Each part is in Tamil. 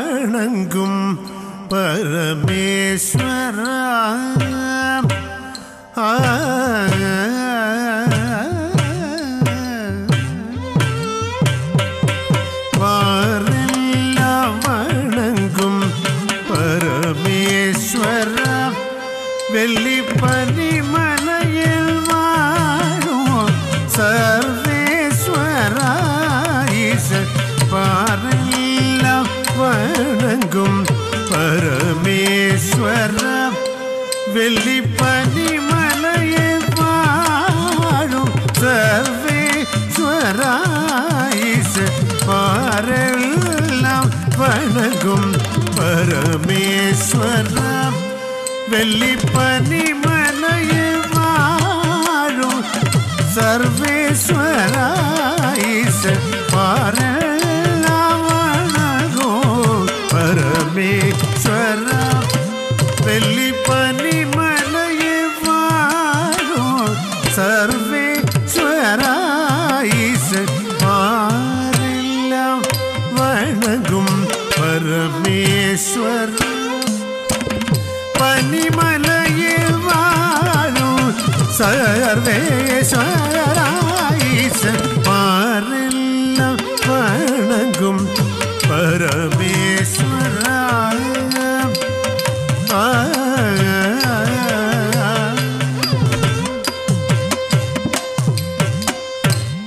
வணங்கும் பரமேஸ்வரா வாரெல்லாம் வணங்கும் பரமேஸ்வரா வெள்ளி பனிமலையில் வாழும் சர்வேஸ்வரா பாரெல்லாம் வணங்கும் பரமேஸ்வரா வெள்ளி பனிமலையில் வாழும் சர்வேஸ்வரா பாரெல்லாம் வணங்கும் பரமேஸ்வரா வெள்ளி பனிமலையில் வாழும் சர்வேஸ்வரா பாரெல்லாம் வணங்கும் பரமேஸ்வரா வெள்ளி பனிமலையில் வாழும் சர்வேஸ்வரா பாரெல்லாம் வணங்கும் பரமேஸ்வரா பனிமலையில் வாழும் சர்வேஸ்வரா பாரெல்லாம் வணங்கும் பரமேஸ்வரா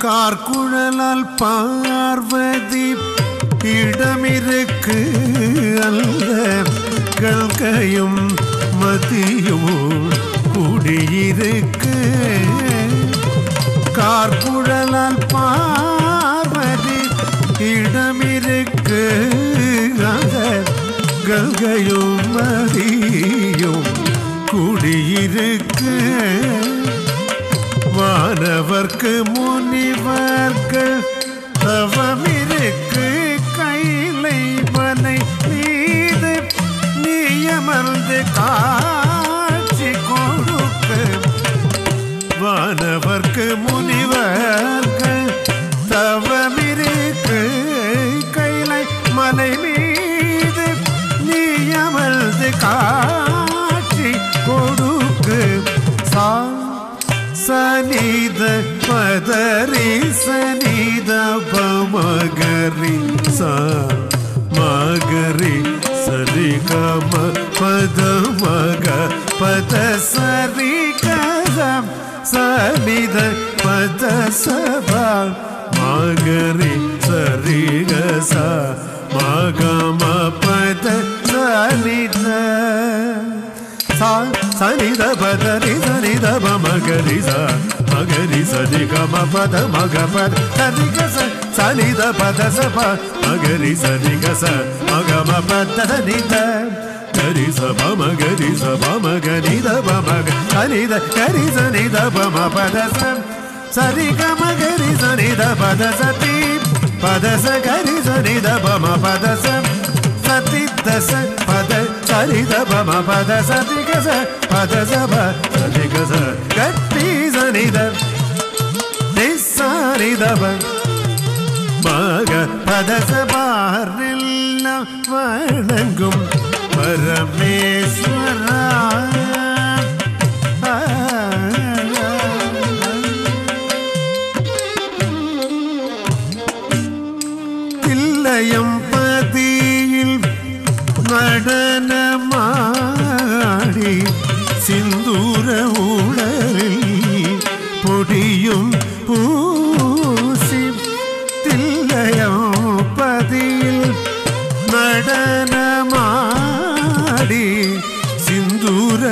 கார்குழலால் பார்வதி இடமிருக்கு அல்ல கல்கையும் மதியும் குடியிருக்கு கார்குழலால் பார்வதி இடமிருக்கு அல்ல கல்கையும் மதியும் குடியிருக்கு வானவர்க்கு முனிவர்கள் தவமிருக்கு கைலை மலை மீது நீயமர்ந்து காட்சி கொடுக்க வானவர்க்கு முனிவர்கள் தவமிருக்கு கைலை மலை மீது நீயமர்ந்து காட்சி கொடுக்க சனித பதரி சனித பமகரி சா மகரி சரி கம பத மக பத சரி கதம் சனித பத சபா மகரி சரி கச மகம பத சனித சனித பதரி சனித மகரி ச மகரி சரி கம பத மக பத சரி கச சனித பத சப மகரி சரி கச மகம பத சனித கரி சப மகரி சப மகரி தப மக சனித கரி சனித பம பத ச சரி கம கரி சனித பத சதி பத ச கரி சனித பம பத ச சதி தச பத சரித பம பத சதி கச பத சப சதி கச கட்டி சனித நிசனித மக பத சபாரெல்லாம் வணங்கும் பரமேஸ்வரா தில்லையம் பதியில் நடனமாடி சிந்தூர உடலில் பொடியும் பூசி தில்லையம் பதியில் நடனமாடி சிந்தூர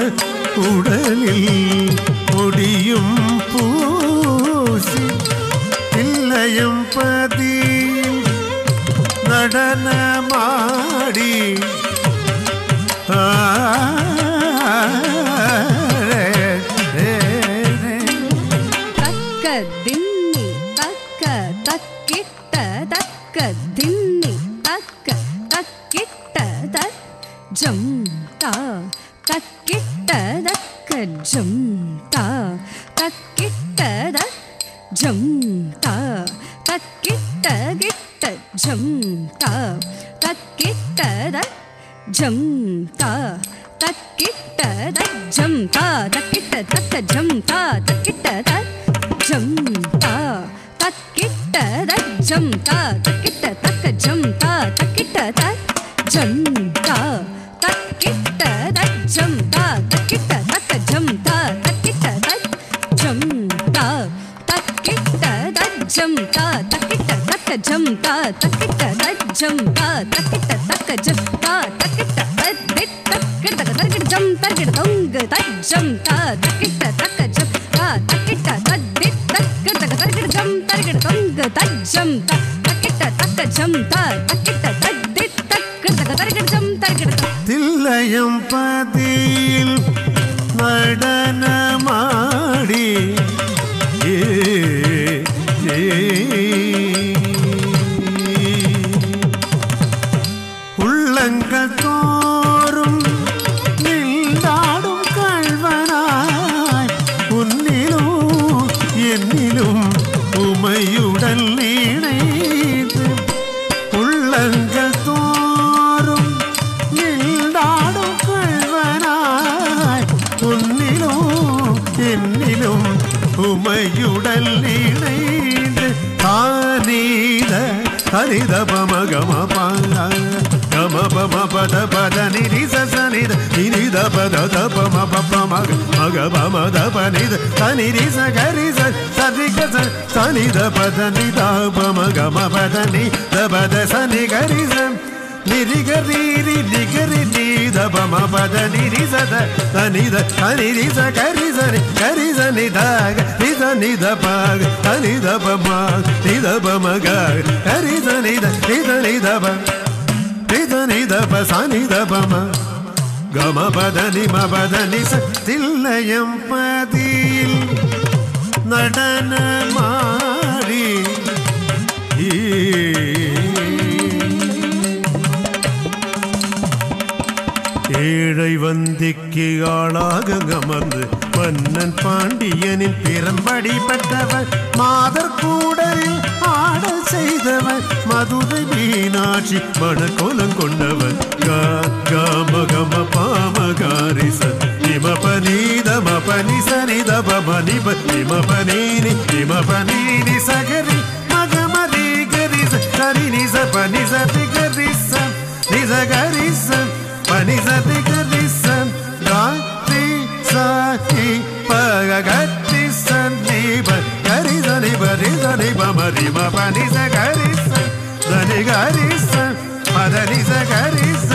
உடலில் பொடியும் பூசி தில்லையம் பதியில் நடனமாடி தக்க தின்னி தக்க தக்கிட்ட தக்க தின்னி தக்க தக்கிட்ட தக் ஜம் தா தக்கிட்ட தக்க ஜம் தா தக்கிட்ட தக் ஜம் தா தக்கிட்ட கிட்ட ஜம் தா தக்கிட்ட ஜம் தா தக்கிட்ட தஜம் தா தக்கிட்ட தக்க ஜம் தா தக்கிட்ட தஜம் தா தக்கிட்ட தஜம் தா தக்கிட்ட தக்க ஜம் தா தக்கிட்ட தஜம் தா தக்கிட்ட தஜம் தா தக்கிட்ட தக்க ஜம் தா தக்கிட்ட தஜம் தா தக்கிட்ட தஜம் தா தக்கிட்ட தக்க ஜம் தா தக்கிட்ட தஜம் தா தக்கிட்ட தக்க ஜம் தா தக்கிட்ட தக்கிட்ட தக்கிட்ட ஜம் தக்கிட்ட தொங்கு தஜம் தா தக்கிட்ட தக்க ஜம் தா தக்கிட்ட தக்கிட்ட தக்கிட்ட ஜம் தக்கிட்ட தொங்கு தஜம் தா தக்கிட்ட தக்க ஜம் தா தக்கிட்ட தக்கிட்ட ஜம் தக்கிட்ட தில்லையம் பதியில் நடனமாடி உள்ளங்கள் தோறும் நின்றாடும் கள்வனாய் உன்னிலும் என்னிலும் உமையுடன் இணைந்து உள்ளங்கள் தோறும் நின்றாடும் கள்வனாய் உன்னிலும் என்னிலும் உமையுடன் இணைந்து தானீத ஹரித பம கம பாங்க கம பம பத பத நிரிச சனித நிரித பத பம பப்ப மக மக பம த பனித தனிரிச கரிச சரிகச சனித பத நித பம கம பத நி த பத சனி கரிச நிரிகரீரி நிகரி நீத பம பத நிரிசத தனித தனிரிச கரிசனி கரிசனி தாக நித நித பாக தனித பம நித பம க கரிசனித நித நித ப நித நித ப சனித பம கம பத நிம பத நிச தில்லையம் பதியில் நடனமாடி ஏழை வந்திக்கு ஆளாக அமர்ந்து மன்னன் பாண்டியனின் பிறம்படி பெற்றவன் மாதர் கூடலில் ஆடல் செய்தவன் மதுரை மீனாட்சி மணக்கோலம் கொண்டவன் கம கம பாமகாரிச நிம பனீத மபனி சனித பமனி நிம பனீனி நிம பனீனி சகரி மகமதி கரிச சரி நிச பனி சதி கரிச நிச கரிச பனி சதி கரிச காத்தி சாஹி பகத்தி சன்னிப கரிச நிப ரிச நிப மரிம பனி ச கரிச தனி கரிச பதனி ச கரிச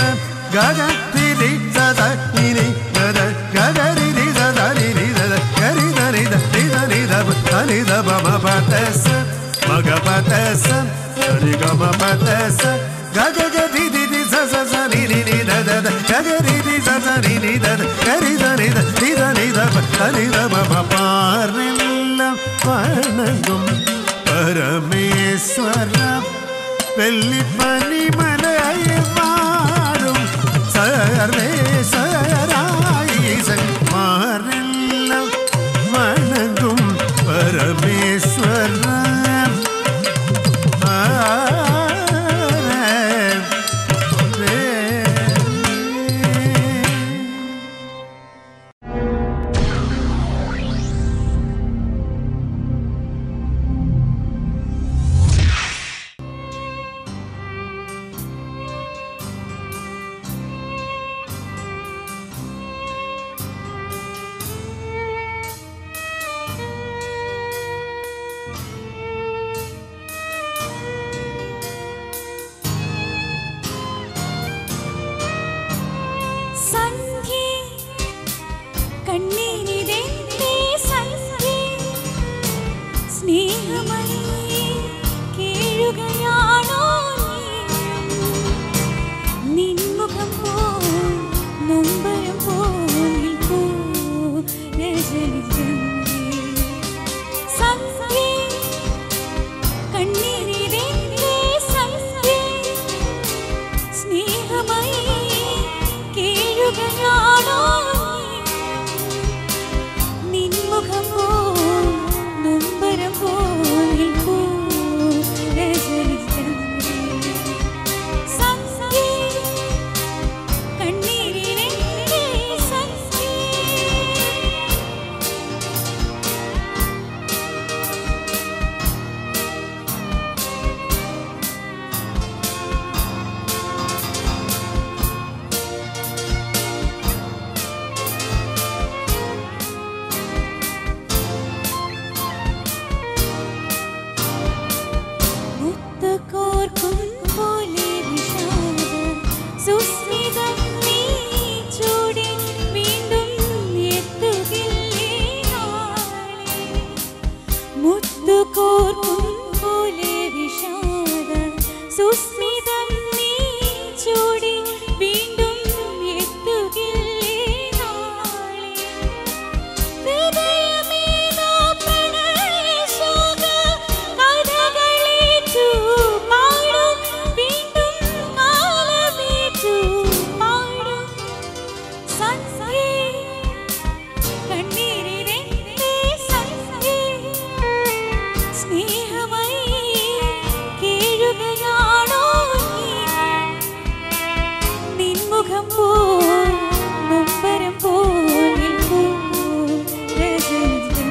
ககத்தி ரி சத நினி கத ககரி ரி சத நினி சத கரி தனி தனி தனி தப தனி தப ம பதச மக பதச தனி கம பதச ககதி தி தி ச ச ச நி நி நி த த த ககரி தி ச ச நி நி த த கரி தனி த தி தனி தப தனி தப ம பார்வெல்லாம் வணங்கும் பரமேஸ்வர வெள்ளி பனி மலையில் வாழும் சர்வேஸ்வராயிசன் மாறெல்லாம் வணங்கும் பரமேஸ்வர நின்முகம் മുത്തുകോർക്കും പോലെ വിഷാദ സുസ്മിതം നീ ചൂടി വീണ്ടും എത്തുകില്ലേ നാളെ ഹൃദയമേതാ പ്രണയശോക കഥകളേറ്റു പാടും വീണ്ടും കാലമേറ്റു പാടും സന്ധ്യേ കണ്ണീരിനെന്റെ സന്ധ്യേ സ്നേഹമായി കേഴുകയാണോ നീ നിൻമുഖം പോൽ നൊമ്പരം പോൽ നിൽക്കൂ രജനി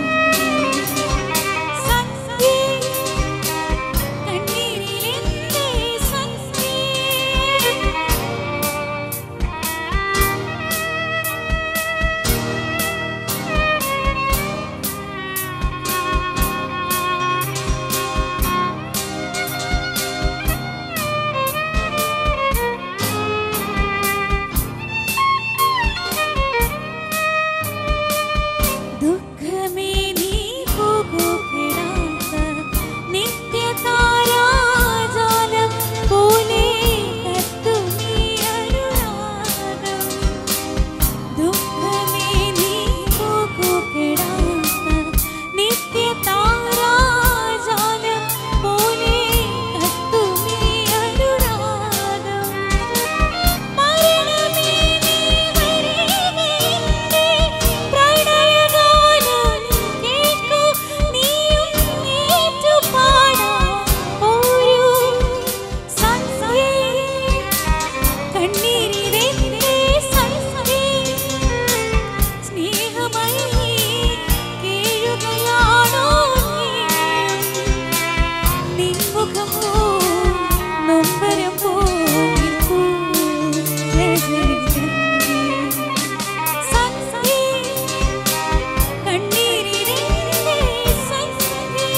സന്ധ്യേ കണ്ണീരിലെന്റെ സന്ധ്യേ ദുഃഖമേ നീ പോകുകിടാത്ത നിത്യതാരാജാലം പോലെ കത്തുമീ അനുരാഗം ദുഃഖമേ നീ പോകുകിടാത്ത നിത്യതാരാജാലം പോലെ കത്തുമീ അനുരാഗം മരണമേ നീ വരികയില്ലേ പ്രണയഗാനം കേൾക്കൂ നീയും ഏറ്റുപാടാം ഓരോ സന്ധ്യേ കണ്ണീരിലെന്റെ സന്ധ്യേ സ്നേഹമായി കേഴുകയാണോ നിൻമുഖം പോൽ നൊമ്പരം പോൽ നിൽക്കൂ രജനി സന്ധ്യേ കണ്ണീരിലെന്റെ സന്ധ്യേ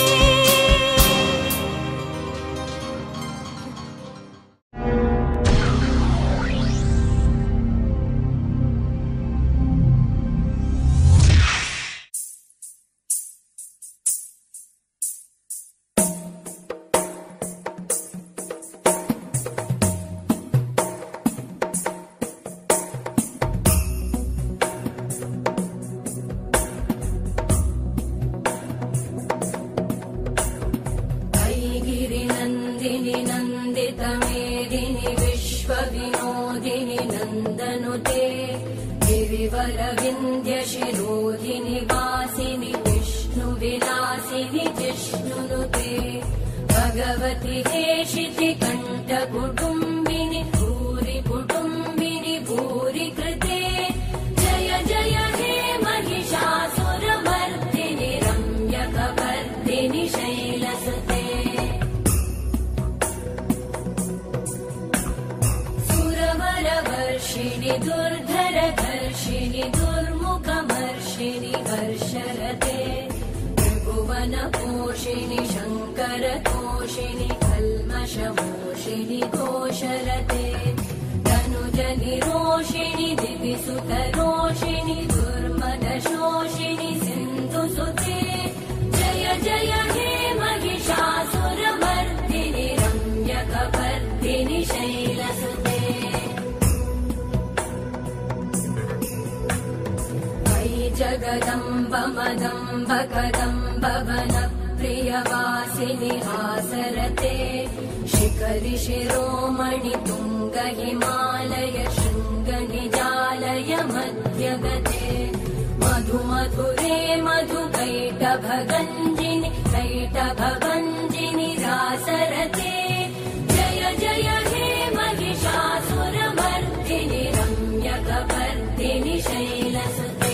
ऐगिरिनन्दिनि नन्दितमेदिनि विश्वविनोदिनि नन्दनुते गिरिवरविन्द्यशिरोधिनि वासिनि विष्णुविलासिनि जिष्णुनुते भगवति हेशिति कण्ठकुटुम्बिनि भूरि कुटुम्बिनि भूरि कृते जय जय हे महिषासुरमर्दिनि रम्यकवर्दिनि शैलसुते सुरवरवर्षिणि दुर्धरधर्षिणि दुर्मुखमर्षिणि हर्षरते त्रिभुवनपोषिणि शङ्करतोषिणि कल्मषमोषिणि घोषरते तनुजनिरोषिणि दिविसुतरोषिणि दुर्मदशोषिणि सिन्धुसुते जय जय हे महिषासुरमर्दिनि रम्यकवर्दिनि शैलसुते वै जगदम्ब मदम्ब कदम्ब वनप्रियवासिनि हासरते शिखरि शिरोमणि तुङ्ग हिमालय शृङ्ग निजालय मध्यगते मधु मधुरे मधुकैटभगञ्जिनि कैटभगञ्जिनि रासरते जय जय हे महिषासुरमर्दिनि रम्यकवर्दिनि शैलसुते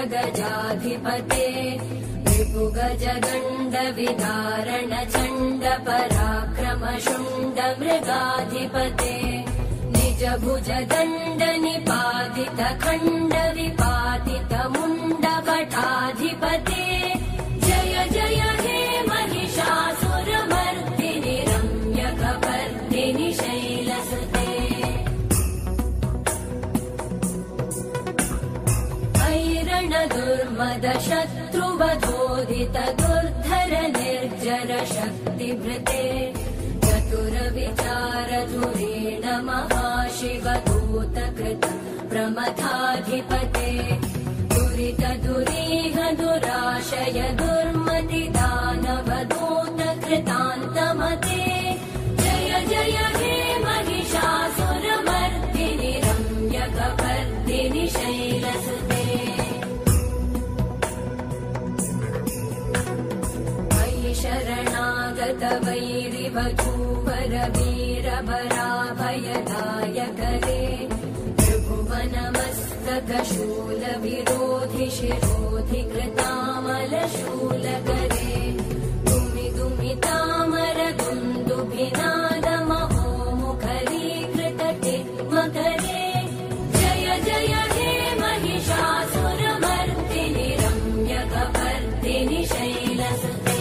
शतखण्डविखण्डितरुण्डवितुण्डितशुण्डगजाधिपते रिपुगजगण्डविदारण चण्ड पराक्रमशुण्डमृगाधिपते निजभुजदण्ड निपाति खण्ड विपातित मुण्डभटाधिपते जय जय हे महिषासुरमर्दिनि रम्यकपर्दिनि शैलसुते ऐरण दुर्मद शत्रुवधोदित दुर्धर निर्जर शक्तिभृते चतुरविचार धुरेण महाशिवदूतकृत प्रमथाधिपते दुरित दुरीह दुराशय दुर्मति दानवदूत कृतान्तमते जय जय हे महिषासुरमर्दिनि रम्यकपर्दिनि शैलसुते मयि शरणागत वैरिवधूवर वीरभराभयदायकरे त्रिभुवनमस्तकशूल विरोधि शिरोधि कृतामलशूलकरे दुमि दुमि तामर दुन्दुभिनादमहो मुखरीकृत टिग्मकरे जय जय हे महिषासुरमर्दिनि रम्यकपर्दिनि शैलसुते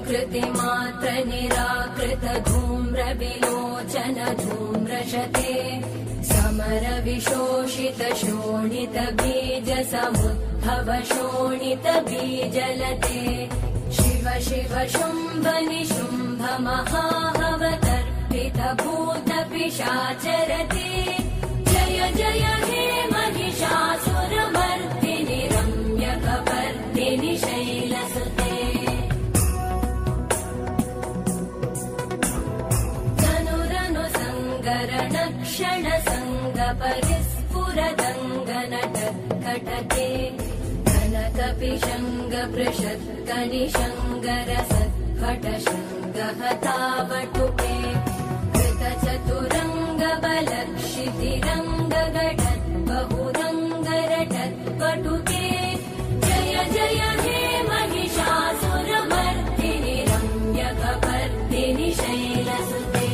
कृतिमात्र निराकृत धूम्र विलोचन धूम्रशते समर विशोषित शोणित बीज समुद्भव शोणित बीजलते शिव शिव शुम्भ निशुम्भ महाहवतर्पित भूत पिशाचरते जय जय हे महिषासुरमर्दिनि रम्यकपर्दिनि शैलसुते क्षण संग परिस्फुरदङ्गनटकटके कनकपिशङ्ग पृषत्कनिशङ्गर सत्कटशङ्गहतावटुके कृतचतुरङ्ग बलक्षितिरङ्गगटत् बहुरङ्गरटत्पटुके जय जय हे महिषासुरमर्दिनि रम्यकपर्दिनि शैलसुते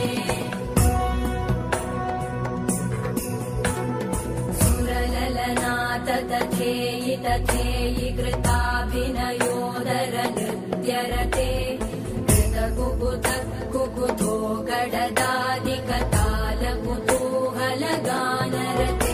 तथेयि तथेयि कृताभिनयोदर नृत्यरते कृतकुकुत कुकुतो गडदादिकताल कुतूहल गानरते